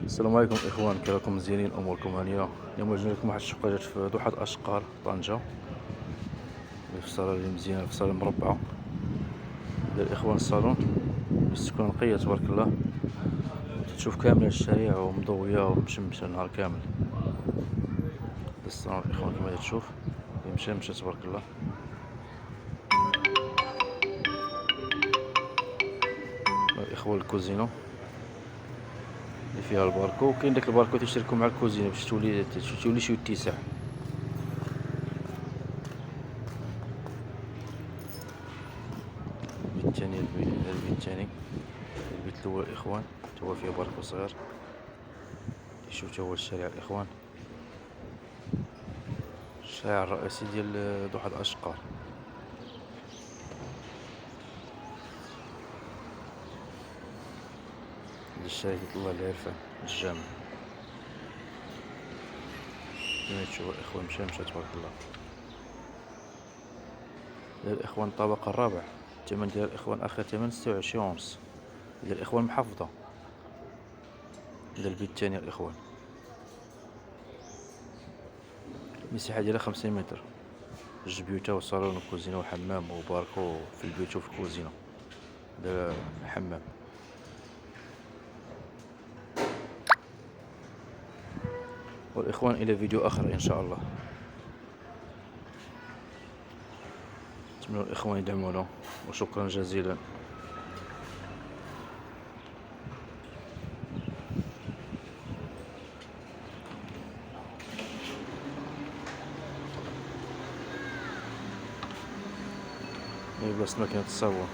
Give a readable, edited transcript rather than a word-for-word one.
السلام عليكم اخوان، كي راكم مزيانين؟ اموركم هانيه؟ اليوم جبنا لكم واحد الشقه جات في دوحه الاشقار طنجه، في الصاله اللي مزيانه، في الصاله مربعه ديال الاخوان. الصالون تكون نقيه تبارك الله، تشوف كامل الشارع ومضويه ومشمشه النهار كامل. الصالون الاخوان كما تشوف مشمشه تبارك الله. الاخوان الكوزينو اللي فيها الباركو، وكاين داك الباركو تيشتركوا مع الكوزينه باش تولي شي اتساع. البيت الثاني، البيت الثاني، البيت الاول الاخوان تا هو فيه باركو صغير. شوف تا هو الشارع الاخوان، الشارع الرئيسي ديال دوحة الاشقار. الشارع الله العرفان الجامع كما تشوفوا الاخوان، مشى تبارك الله. ديال الاخوان الطبقة الرابع، الثمن ديال الاخوان اخر ثمن 26 ونص. ديال الاخوان محافظة. ديال البيت الثاني الاخوان، المساحة ديالها 50 متر، جوج بيوتا وصالون وكوزينة وحمام وباركو في البيوت وفي الكوزينة، داير حمام. والاخوان الى فيديو اخر ان شاء الله. نتمنى الاخوان يدعمونا، وشكرا جزيلا. بلاصة ما كانت تصور.